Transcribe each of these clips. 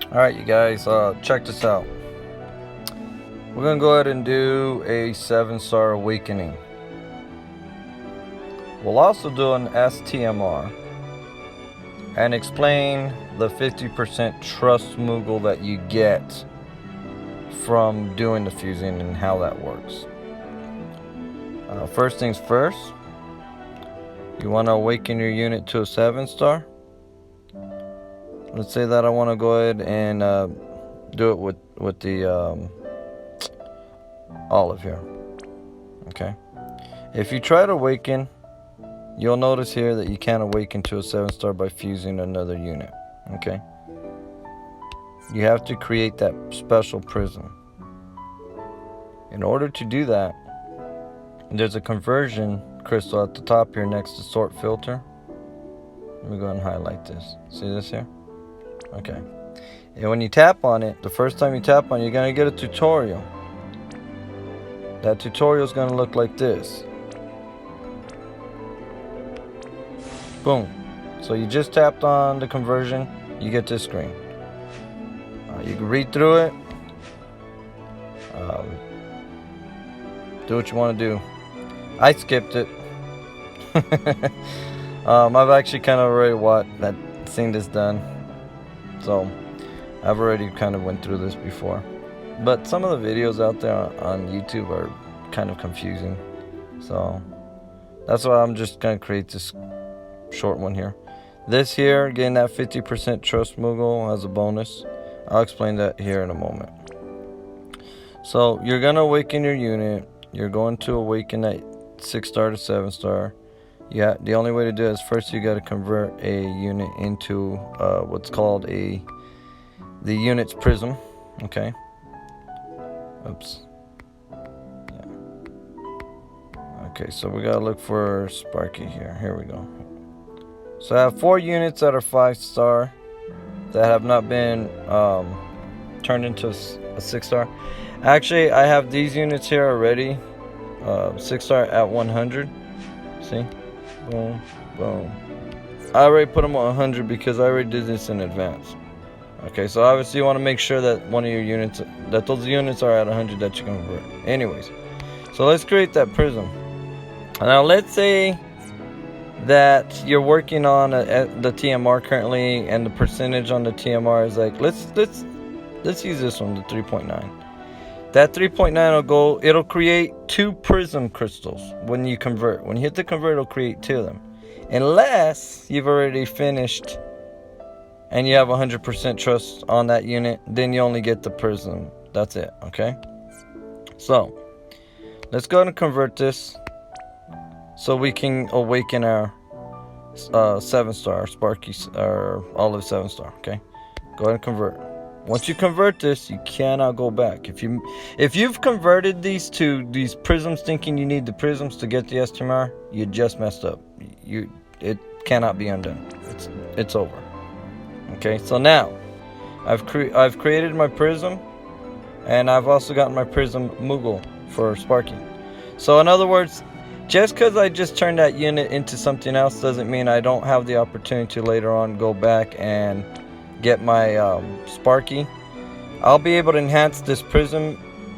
Alright, you guys, check this out. We're going to go ahead and do a 7-star awakening. We'll also do an STMR and explain the 50% trust Moogle that you get from doing the fusing and how that works. First things first, you want to awaken your unit to a 7-star. Let's say that I want to go ahead and do it with the olive here. Okay. If you try to awaken, you'll notice here that you can't awaken to a 7-star by fusing another unit. Okay. You have to create that special prism. In order to do that, there's a conversion crystal at the top here next to sort filter. Let me go ahead and highlight this. See this here? Okay. And when you tap on it, the first time you tap on it, you're going to get a tutorial. That tutorial is going to look like this. Boom. So you just tapped on the conversion, you get this screen. You can read through it. Do what you want to do. I skipped it. I've actually kind of already seen this done. So I've already kind of went through this before. But some of the videos out there on YouTube are kind of confusing. So that's why I'm just going to create this short one here. This here, getting that 50% trust Moogle as a bonus. I'll explain that here in a moment. So you're going to awaken your unit. You're going to awaken that 6-star to 7-star. Yeah, the only way to do it is first you got to convert a unit into what's called the unit's prism. Okay. Oops. Yeah. Okay, so we gotta look for Sparky here. Here we go. So I have 4 units that are 5-star that have not been turned into a 6-star. Actually, I have these units here already. 6-star at 100. See? Boom, boom. I already put them on 100 because I already did this in advance. Okay, so obviously you want to make sure that one of your units, that those units are at 100 that you can convert. Anyways, so let's create that prism. Now let's say that you're working on the TMR currently, and the percentage on the TMR is like, let's use this one, the 3.9. That 3.9 will go, it'll create 2 prism crystals when you convert. When you hit the convert, it'll create 2 of them. Unless you've already finished and you have 100% trust on that unit, then you only get the prism. That's it, okay? So, let's go ahead and convert this so we can awaken our 7-star, Sparky, or Olive 7-star, okay? Go ahead and convert. Once you convert this, you cannot go back. If you've converted these to these prisms thinking you need the prisms to get the STMR, you just messed up. It cannot be undone. It's over. Okay, so now I've created my prism, and I've also gotten my prism Moogle for Sparky. So in other words, just because I just turned that unit into something else doesn't mean I don't have the opportunity to later on go back and get my Sparky. I'll be able to enhance this prism.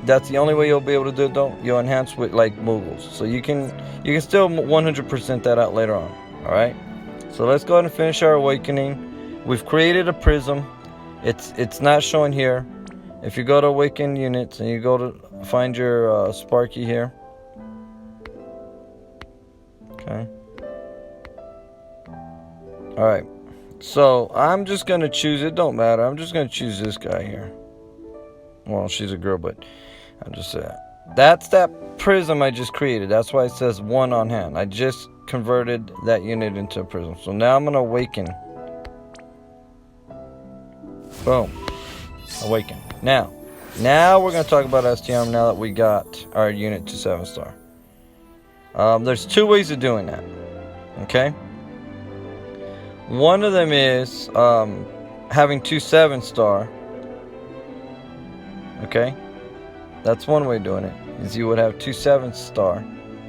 That's the only way you'll be able to do it though. You'll enhance with like Moogles. So you can still 100% that out later on. Alright? So let's go ahead and finish our awakening. We've created a prism. It's not showing here. If you go to awaken units and you go to find your Sparky here. Okay. Alright. So I'm just gonna choose, it don't matter, I'm just gonna choose this guy here. Well, she's a girl, but I just said that's that prism I just created. That's why it says 1 on hand. I just converted that unit into a prism. So now I'm gonna awaken. Boom. Awaken. Now we're gonna talk about STM now that we got our unit to 7-star. There's 2 ways of doing that. Okay. One of them is having 2 7-star. Okay, that's one way of doing it. Is you would have 2 7-star,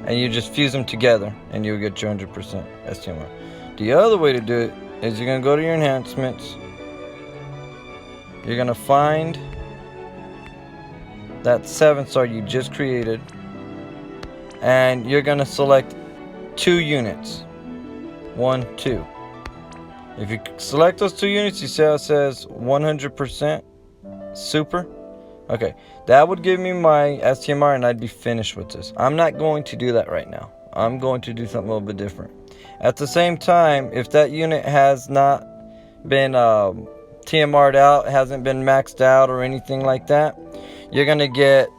and you just fuse them together, and you'll get 200% STMR. The other way to do it is you're gonna go to your enhancements. you're gonna find that 7-star you just created, and you're gonna select 2 units. 1, 2. If you select those 2 units, you see how it says 100% super? Okay, that would give me my STMR and I'd be finished with this. I'm not going to do that right now. I'm going to do something a little bit different. At the same time, if that unit has not been TMR'd out, hasn't been maxed out or anything like that, you're going to get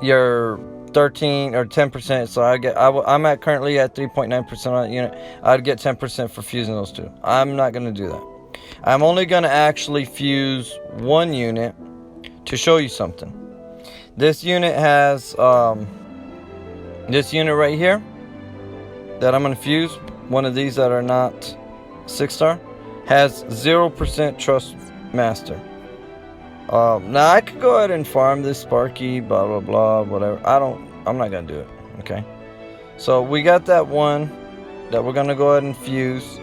your 13 or 10%. So I'm currently at 3.9% on that unit. I'd get 10% for fusing those 2. I'm not going to do that. I'm only going to actually fuse 1 unit to show you something. This unit has this unit right here that I'm going to fuse. One of these that are not 6-star has 0% trust master. Now I could go ahead and farm this Sparky, blah blah blah, whatever. I'm not gonna do it. Okay, so we got that one that we're gonna go ahead and fuse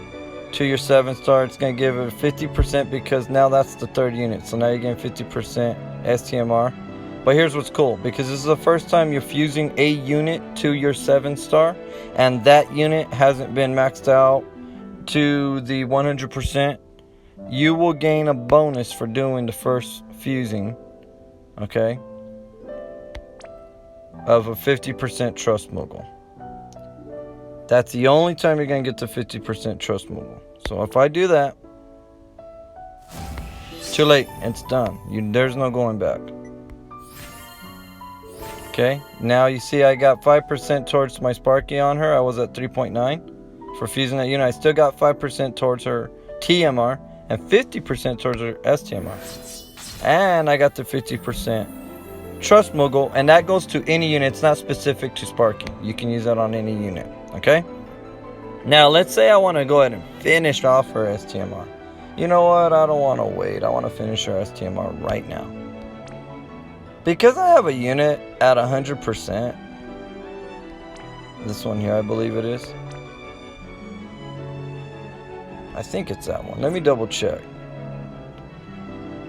to your 7-star. It's gonna give it 50% because now that's the 3rd unit. So now you're getting 50% STMR. But here's what's cool, because this is the first time you're fusing a unit to your 7-star, and that unit hasn't been maxed out to the 100%. You will gain a bonus for doing the first fusing, okay, of a 50% trust Moogle. That's the only time you're going to get to 50% trust Moogle. So if I do that, too late, it's done. There's no going back. Okay, now you see I got 5% towards my Sparky on her. I was at 3.9 for fusing that unit. I still got 5% towards her TMR and 50% towards her STMR. And I got the 50% trust Moogle, and that goes to any unit. It's not specific to Sparky. You can use that on any unit, okay? Now, let's say I want to go ahead and finish off her STMR. You know what? I don't want to wait. I want to finish her STMR right now. Because I have a unit at 100%, this one here, I believe it is. I think it's that one. Let me double check.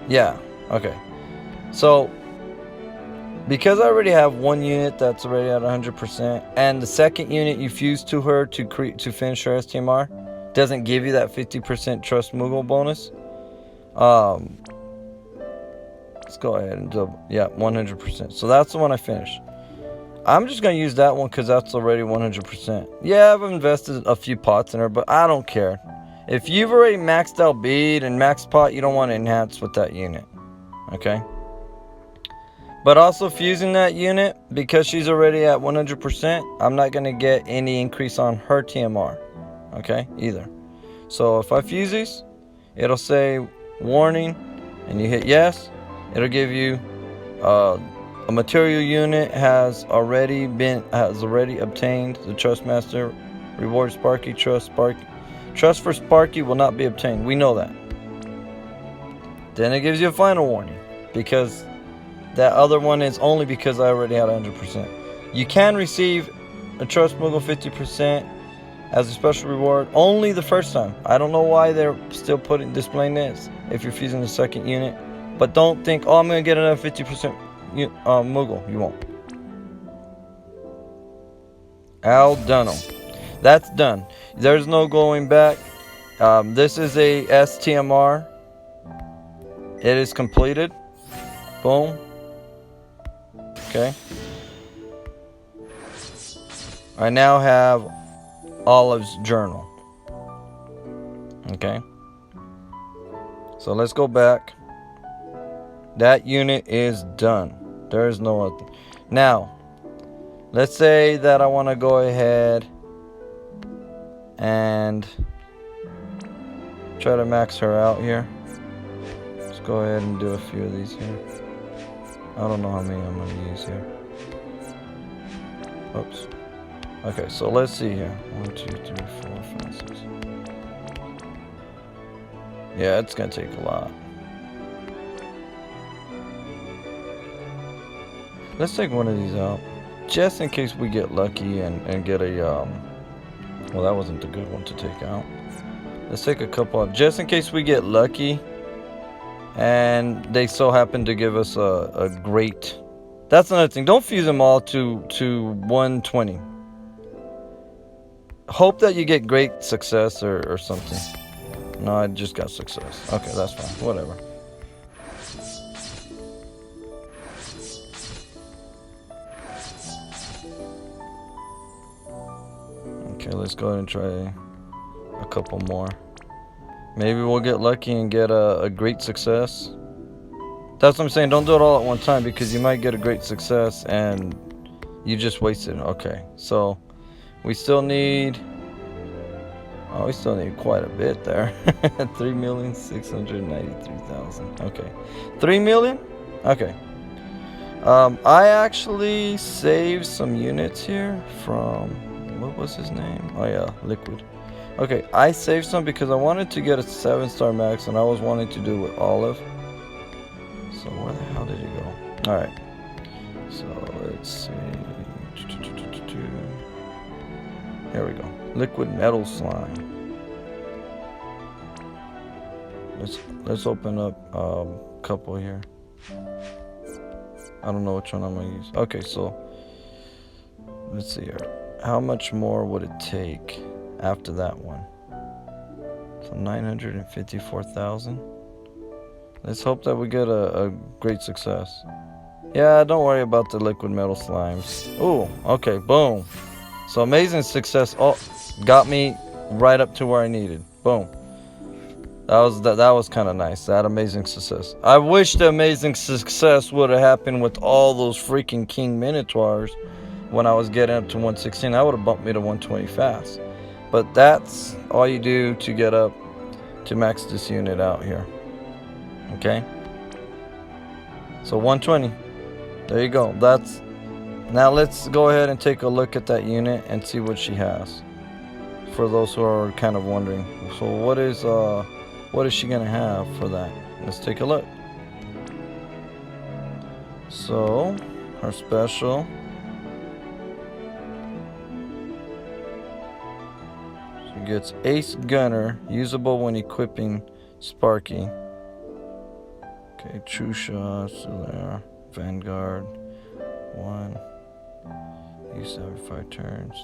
Yeah, okay. So, because I already have 1 unit that's already at 100%, and the 2nd unit you fuse to her to finish her STMR doesn't give you that 50% trust Moogle bonus. Let's go ahead and double. Yeah, 100%. So that's the one I finished. I'm just going to use that one because that's already 100%. Yeah, I've invested a few pots in her, but I don't care. If you've already maxed out bead and maxed pot, you don't want to enhance with that unit. Okay? But also fusing that unit, because she's already at 100%, I'm not going to get any increase on her TMR. Okay? Either. So if I fuse these, it'll say warning, and you hit yes. It'll give you a material unit has already obtained the Trust Master reward Sparky Trust for Sparky will not be obtained. We know that. Then it gives you a final warning, because that other one is only because I already had 100%. You can receive a Trust Moogle 50% as a special reward only the first time. I don't know why they're still displaying this if you're fusing the 2nd unit. But don't think, oh, I'm going to get another 50% Moogle. You won't. Al Dunham. That's done. There's no going back. This is a STMR. It is completed. Boom. Okay. I now have Olive's journal. Okay. So let's go back. That unit is done. There is no other. Now, let's say that I want to go ahead and try to max her out here. Let's go ahead and do a few of these here. I don't know how many I'm going to use here. Oops. Okay, so let's see here. 1, 2, 3, 4, 5, 6. Yeah, it's going to take a lot. Let's take one of these out, just in case we get lucky and get a, well, that wasn't the good one to take out. Let's take a couple out, just in case we get lucky and they so happen to give us a great. That's another thing. Don't fuse them all to 120. Hope that you get great success or something. No, I just got success. Okay, that's fine. Whatever. Okay, let's go ahead and try a couple more. Maybe we'll get lucky and get a great success. That's what I'm saying. Don't do it all at one time, because you might get a great success and you just wasted it. Okay, so we still need. Oh, we still need quite a bit there. 3,693,000. Okay, 3 million. Okay. I actually saved some units here from. What was his name? Oh yeah, Liquid. Okay, I saved some because I wanted to get a 7-star max, and I was wanting to do it with Olive. So where the hell did he go? Alright. So let's see. Here we go. Liquid metal slime. Let's open up a couple here. I don't know which one I'm gonna use. Okay, so let's see here. How much more would it take after that one? So 954,000. Let's hope that we get a great success. Yeah, don't worry about the liquid metal slimes. Ooh, okay, boom. So amazing success. Oh, got me right up to where I needed. Boom. That was kind of nice. That amazing success. I wish the amazing success would have happened with all those freaking King Minotaurs when I was getting up to 116. That would have bumped me to 120 fast. But that's all you do to get up to max this unit out here. Okay. So 120. There you go. Now let's go ahead and take a look at that unit and see what she has. For those who are kind of wondering. So what is she gonna have for that? Let's take a look. So her special. She gets Ace Gunner, usable when equipping Sparky. Okay, True Shot, still there. Vanguard, 1. Use every 5 turns.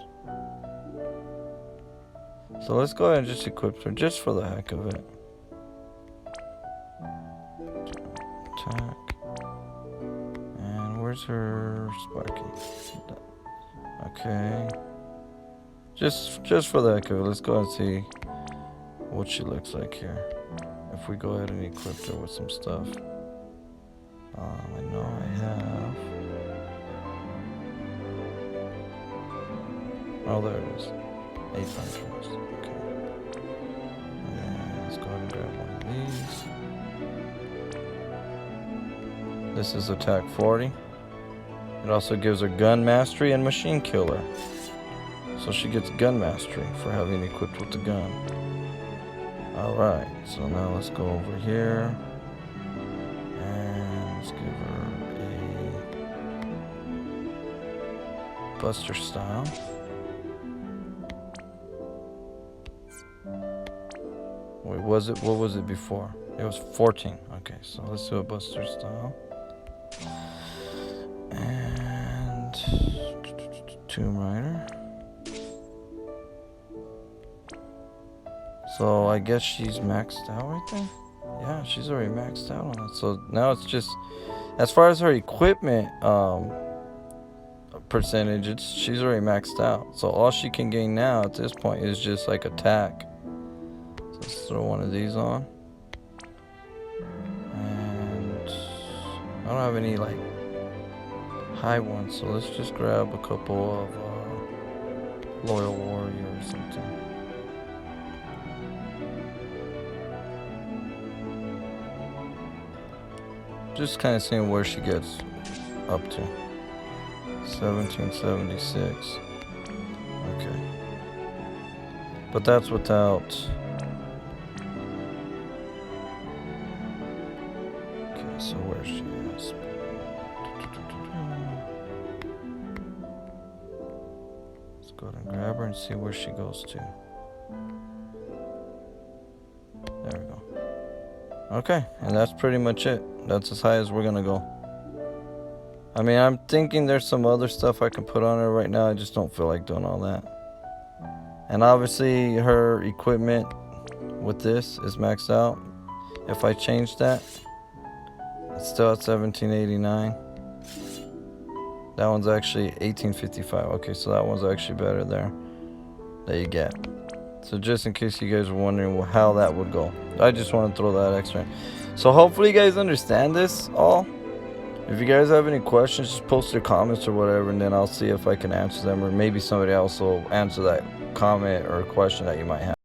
So let's go ahead and just equip her, just for the heck of it. Attack. And where's her Sparky? Okay. Just for the heck of it, let's go ahead and see what she looks like here. If we go ahead and equip her with some stuff. I know I have. Oh, there it is. 8 punches. Okay. And let's go ahead and grab one of these. This is attack 40. It also gives her gun mastery and machine killer. So she gets gun mastery for having equipped with the gun. Alright, so now let's go over here. Let's give her a Buster style. Wait, what was it before? It was 14. Okay, so let's do a Buster style. And Tomb Raider. So I guess she's maxed out right there? Yeah, she's already maxed out on it. So now it's just, as far as her equipment percentage, she's already maxed out. So all she can gain now at this point is just like attack. So let's throw one of these on. And I don't have any like high ones, so let's just grab a couple of Loyal Warrior or something. Just kind of seeing where she gets up to. 1776. Okay. But that's without. Okay, so where she is. Let's go ahead and grab her and see where she goes to. There we go. Okay, and that's pretty much it. That's as high as we're gonna go. I mean, I'm thinking there's some other stuff I can put on her right now. I just don't feel like doing all that. And obviously her equipment with this is maxed out. If I change that, it's still at 1789. That one's actually 1855. Okay, so that one's actually better there that you get. So just in case you guys were wondering how that would go, I just want to throw that extra in. So hopefully you guys understand this all. If you guys have any questions, just post your comments or whatever, and then I'll see if I can answer them, or maybe somebody else will answer that comment or question that you might have.